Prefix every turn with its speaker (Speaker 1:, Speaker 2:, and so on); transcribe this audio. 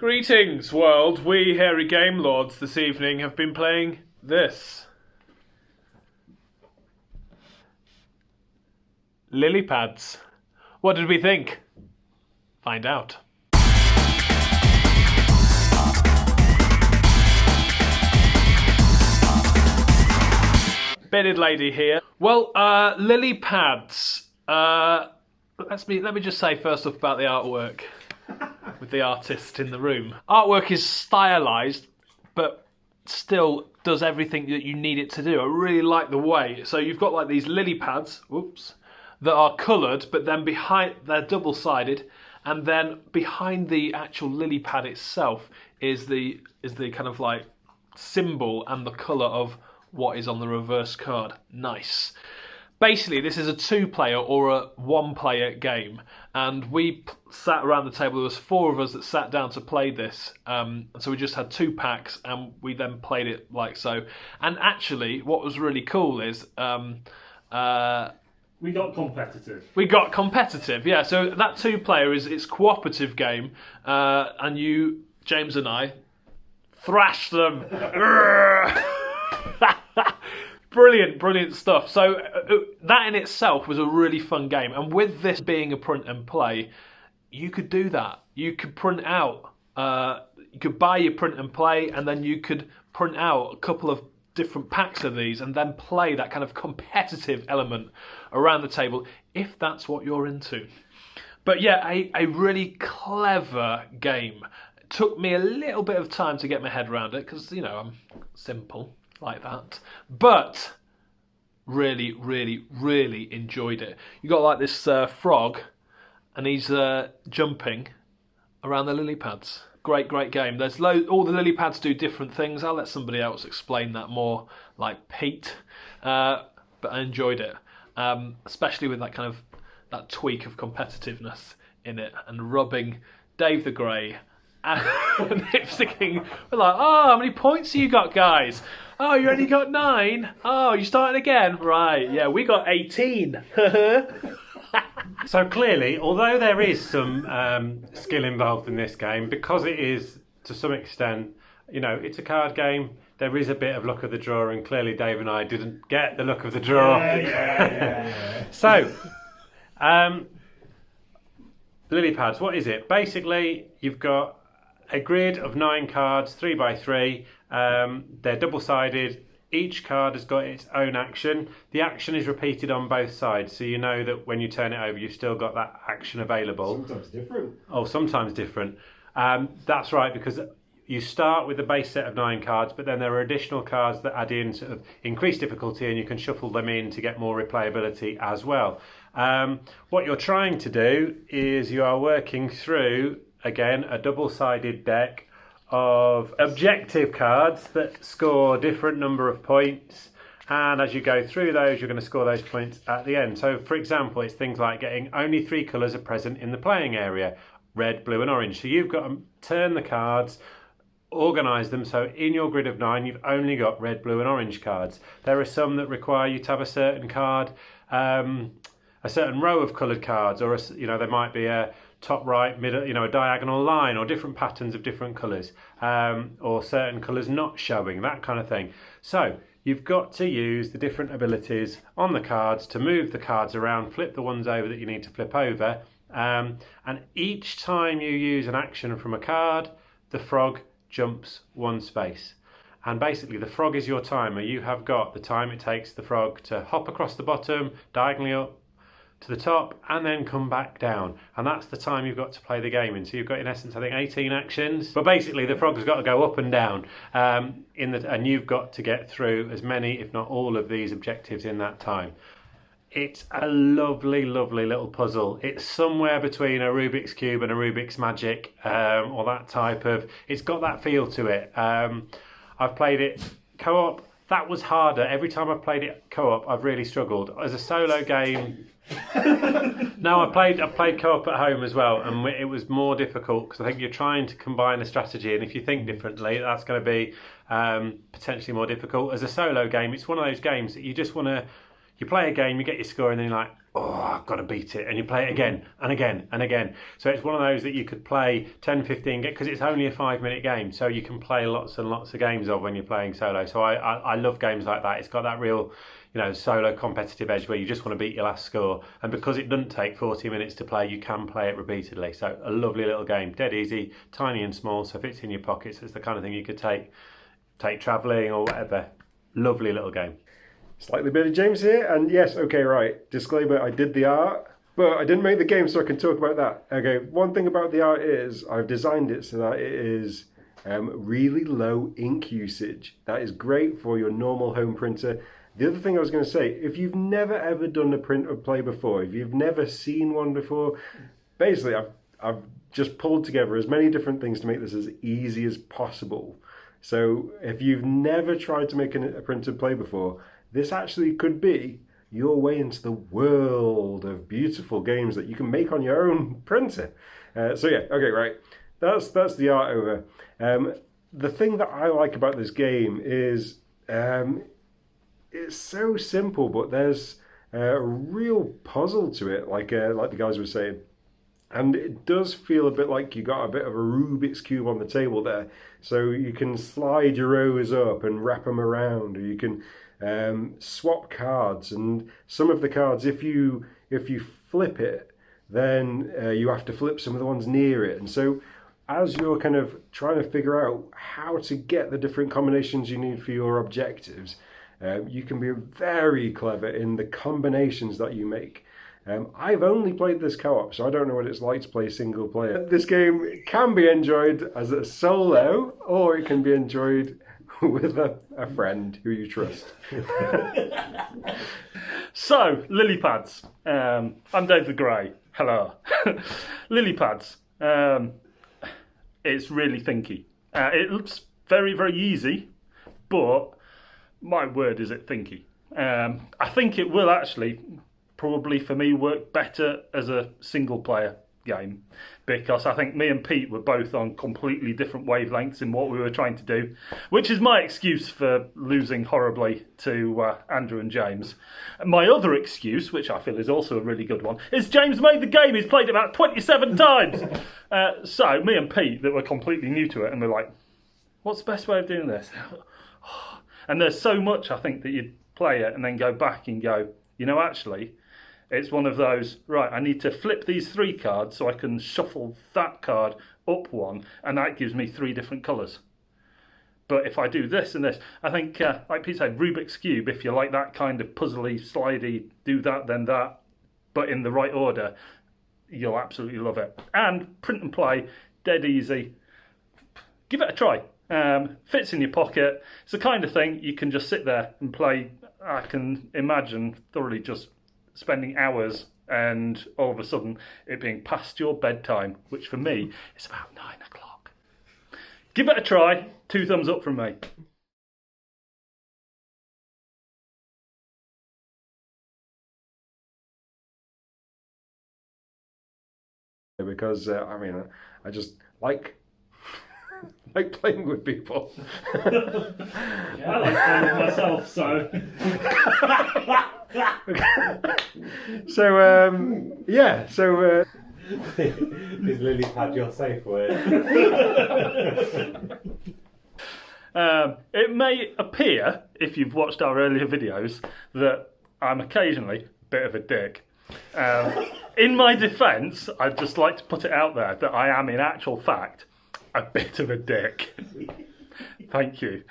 Speaker 1: Greetings, world. We hairy game lords this evening have been playing this. Lilypads. What did we think? Find out. Bearded lady here. Well, Lilypads. Let me just say first off about the artwork. With the artist in the room. Artwork is stylised, but still does everything that you need it to do. I really like the way. So you've got like these lily pads, that are coloured, but then behind they're double-sided, and then behind the actual lily pad itself is the kind of like symbol and the colour of what is on the reverse card. Nice. Basically, this is a two-player or a one-player game, and we sat around the table. There was four of us that sat down to play this, so we just had 2 packs, and we then played it like so. And actually, what was really cool is
Speaker 2: we got competitive.
Speaker 1: We got competitive, yeah. So that two-player it's cooperative game, and you, James and I, thrashed them. Brilliant stuff. So that in itself was a really fun game. And with this being a print and play, you could do that. You could print out, you could buy your print and play, and then you could print out a couple of different packs of these and then play that kind of competitive element around the table, if that's what you're into. But yeah, a really clever game. It took me a little bit of time to get my head around it, because, you know, I'm simple like that, but really enjoyed it. You got like this frog, and he's jumping around the lily pads. Great game. There's all the lily pads do different things. I'll let somebody else explain that more, like Pete. But I enjoyed it, especially with that kind of that tweak of competitiveness in it, and rubbing Dave the Grey and Hipster King. We're like, oh, how many points have you got, guys? Oh, you only got 9? Oh, you starting again? Right, yeah, we got 18.
Speaker 3: So clearly, although there is some skill involved in this game, because it is, to some extent, you know, it's a card game, there is a bit of luck of the draw, and clearly Dave and I didn't get the luck of the draw.
Speaker 2: Yeah.
Speaker 3: So, Lilypads, what is it? Basically, you've got a grid of 9 cards, 3 by 3. They're double-sided. Each card has got its own action. The action is repeated on both sides, so you know that when you turn it over, you've still got that action available.
Speaker 2: Sometimes different.
Speaker 3: Oh, sometimes different. That's right, because you start with the base set of 9 cards, but then there are additional cards that add in sort of increased difficulty, and you can shuffle them in to get more replayability as well. What you're trying to do is you are working through, again, a double-sided deck of objective cards that score different number of points, and as you go through those, you're going to score those points at the end. So for example, it's things like getting only 3 colours are present in the playing area: red, blue and orange. So you've got to turn the cards, organise them, so in your grid of 9 you've only got red, blue and orange cards. There are some that require you to have a certain card, a certain row of coloured cards, or there might be a top, right, middle, a diagonal line, or different patterns of different colours, or certain colours not showing, that kind of thing. So you've got to use the different abilities on the cards to move the cards around, flip the ones over that you need to flip over, and each time you use an action from a card, the frog jumps 1 space. And basically the frog is your timer. You have got the time it takes the frog to hop across the bottom, diagonally up to the top, and then come back down, and that's the time you've got to play the game in. So you've got, in essence, I think 18 actions, but basically the frog's got to go up and down, and you've got to get through as many, if not all, of these objectives in that time. It's a lovely little puzzle. It's somewhere between a Rubik's Cube and a Rubik's Magic, or that type of, it's got that feel to it. I've played it co-op. That was harder. Every time I've played it co-op, I've really struggled. As a solo game, no, I played co-op at home as well, and it was more difficult because I think you're trying to combine a strategy, and if you think differently, that's going to be potentially more difficult. As a solo game, it's one of those games that you just want to You play a game, you get your score, and then you're like, oh, I've got to beat it. And you play it again and again and again. So it's one of those that you could play 10, 15, because it's only a 5-minute game. So you can play lots and lots of games of when you're playing solo. So I love games like that. It's got that real, solo competitive edge where you just want to beat your last score. And because it doesn't take 40 minutes to play, you can play it repeatedly. So a lovely little game, dead easy, tiny and small, so fits in your pockets. It's the kind of thing you could take travelling or whatever. Lovely little game.
Speaker 4: Slightly Bearded James here, and yes, okay, right. Disclaimer, I did the art, but I didn't make the game, so I can talk about that. Okay, one thing about the art is I've designed it so that it is really low ink usage. That is great for your normal home printer. The other thing I was going to say, if you've never ever done a print or play before, if you've never seen one before, basically I've just pulled together as many different things to make this as easy as possible. So if you've never tried to make a print and play before, this actually could be your way into the world of beautiful games that you can make on your own printer. So yeah, okay, right. That's the art over. The thing that I like about this game is it's so simple, but there's a real puzzle to it, like the guys were saying. And it does feel a bit like you got a bit of a Rubik's Cube on the table there. So you can slide your rows up and wrap them around, or you can swap cards. And some of the cards, if you flip it, then you have to flip some of the ones near it. And so as you're kind of trying to figure out how to get the different combinations you need for your objectives, you can be very clever in the combinations that you make. I've only played this co-op, so I don't know what it's like to play single player. This game can be enjoyed as a solo, or it can be enjoyed with a friend who you trust.
Speaker 2: So, Lilypads. I'm Dave the Grey. Hello. Lilypads. It's really thinky. It looks very, very easy, but my word, is it thinky. I think it will actually, probably for me, work better as a single player game, because I think me and Pete were both on completely different wavelengths in what we were trying to do, which is my excuse for losing horribly to Andrew and James. My other excuse, which I feel is also a really good one, is James made the game. He's played it about 27 times. So me and Pete, that were completely new to it, and we're like, what's the best way of doing this? And there's so much, I think, that you play it and then go back and go, actually, it's one of those, right, I need to flip these 3 cards so I can shuffle that card up one, and that gives me 3 different colours. But if I do this and this, I think, like Pete said, Rubik's Cube, if you like that kind of puzzly, slidey, do that, then that, but in the right order, you'll absolutely love it. And print and play, dead easy. Give it a try. Fits in your pocket. It's the kind of thing you can just sit there and play. I can imagine thoroughly just spending hours and all of a sudden it being past your bedtime, which for me is about 9 o'clock. Give it a try. 2 thumbs up from me.
Speaker 4: Because I just like playing with people.
Speaker 2: Yeah, I like playing with myself, so.
Speaker 4: So
Speaker 3: Is Lilypad your safe word?
Speaker 2: It may appear, if you've watched our earlier videos, that I'm occasionally a bit of a dick. In my defence, I'd just like to put it out there that I am, in actual fact, a bit of a dick. Thank you.